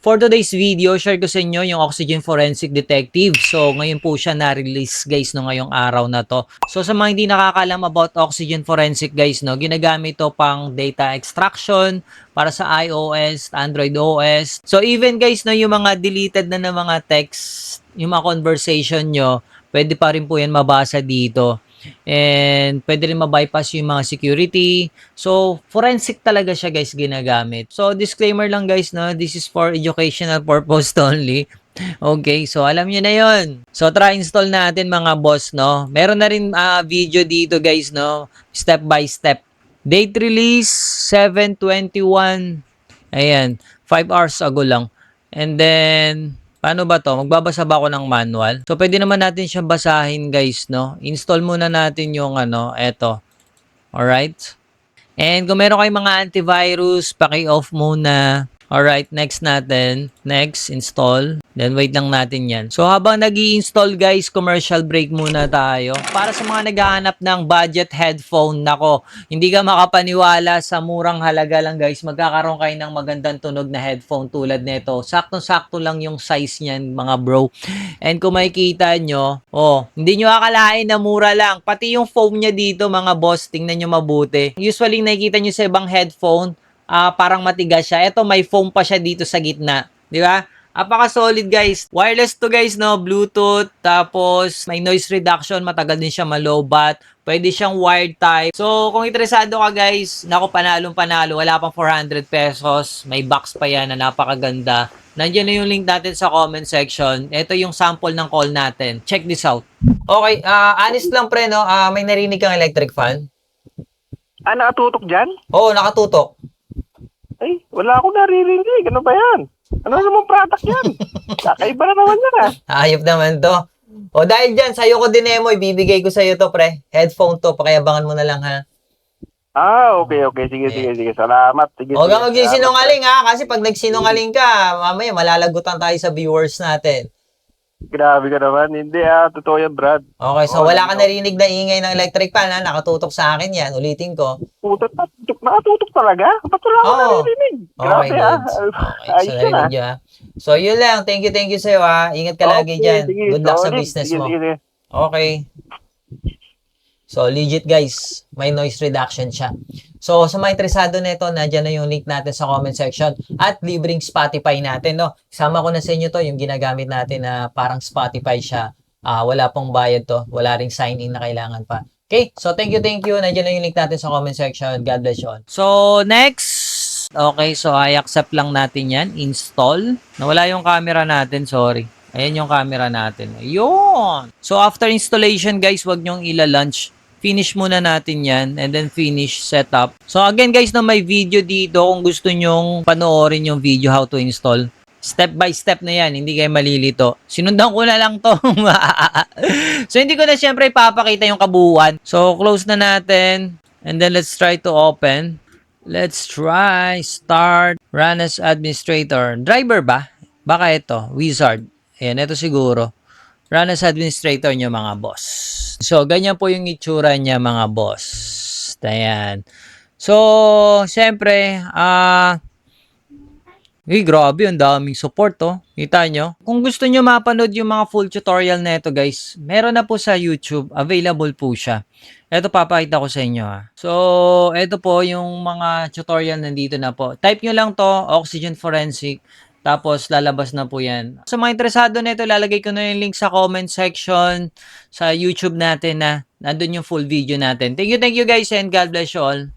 For today's video, share ko sa inyo yung Oxygen Forensic Detective. So, ngayon po siya na-release guys no ngayong araw na to. So, sa mga hindi nakakalam about Oxygen Forensic guys no, ginagamit to pang data extraction para sa iOS, Android OS. So, even guys no, yung mga deleted na mga text, yung mga conversation nyo, pwede pa rin po yan mabasa dito. And pwede rin ma-bypass yung mga security. So, forensic talaga siya guys ginagamit. So, disclaimer lang guys, no, this is for educational purpose only. Okay, so alam niyo na yon. So, try install natin mga boss, no. Meron na rin video dito guys, no, step by step. Date release, 7/21. Ayan, 5 hours ago lang. And then, paano ba to? Magbabasa ba ako ng manual? So, pwede naman natin siyang basahin, guys, no? Install muna natin yung eto. Alright? And kung meron kayong mga antivirus, paki-off muna. Alright, next natin. Next, install. Then, wait lang natin yan. So, habang nag-i-install, guys, commercial break muna tayo. Para sa mga naghahanap ng budget headphone, nako, hindi ka makapaniwala sa murang halaga lang, guys. Magkakaroon kayo ng magandang tunog na headphone tulad nito. Saktong-sakto lang yung size niyan, mga bro. And kung makikita nyo, hindi nyo akalain na mura lang. Pati yung foam niya dito, mga boss, tingnan nyo mabuti. Usually, nakikita nyo sa ibang headphone, parang matigas siya. Ito, may foam pa siya dito sa gitna. Di ba? Apaka-solid guys. Wireless to guys, no? Bluetooth. Tapos, may noise reduction. Matagal din siya malobat. Pwede siyang wired type. So, kung interesado ka guys, nako panalong-panalo. Wala pang 400 pesos. May box pa yan na napakaganda. Nandiyan na yung link natin sa comment section. Ito yung sample ng call natin. Check this out. Okay, honest lang pre, no? May narinig kang electric fan? Nakatutok dyan? Oo, nakatutok. Ay, wala akong naririnig. Ano ba yan? Ano namang product yan? Kakaiba na naman yan Ayop naman to. O dahil dyan, sa'yo ko dinemo, ibibigay ko sa'yo to pre. Headphone to, pakiabangan mo na lang ha. Okay. Sige. Salamat. Sige. Huwag kang magsisinungaling ha, kasi pag nagsinungaling ka, mamaya malalagutan tayo sa viewers natin. Grabe ka naman. Hindi totoo yan, Brad. Okay, so wala ka narinig na ingay ng electric fan ha, nakatutok sa akin yan, ulitin ko. Puta, nakatutok talaga? Ba't wala akong naririnig? Okay, Grabe good. Okay, so narinig nyo ha. So yun lang, thank you sa'yo ha. Ingat ka lagi dyan. Good luck sa business mo. Sige. Okay. So, legit guys, may noise reduction siya. So, sa mga interesado nito, nandiyan na yung link natin sa comment section at libreng Spotify natin, no? Sama ko na sa inyo to, yung ginagamit natin na parang Spotify siya. Wala pong bayad to, wala ring sign in na kailangan pa. Okay, so thank you. Nandiyan na yung link natin sa comment section. God bless you all. So, next. Okay, so I accept lang natin yan. Install. Nawala yung camera natin, sorry. Ayan yung camera natin. Ayun! So, after installation, guys, wag nyong ila-launch. Finish muna natin yan and then finish setup. So again guys, no, may video dito kung gusto nyong panoorin yung video how to install. Step by step na yan, hindi kayo malilito. Sinundan ko na lang to. So hindi ko na syempre ipapakita yung kabuuan. So close na natin and then let's try to open. Let's try start run as administrator. Driver ba? Baka ito, wizard. Ayan, ito siguro. Run as administrator nyo mga boss. So, ganyan po yung itsura niya mga boss. Ayan. So, syempre, grabe, ang daming support, oh. Kita nyo? Kung gusto nyo mapanood yung mga full tutorial na ito, guys, meron na po sa YouTube. Available po siya. Ito, papakita ko sa inyo, ha. So, ito po yung mga tutorial nandito na po. Type nyo lang to, Oxygen Forensic. Tapos, lalabas na po yan. Sa mga interesado nito, lalagay ko na yung link sa comment section sa YouTube natin na nandun yung full video natin. Thank you guys and God bless you all.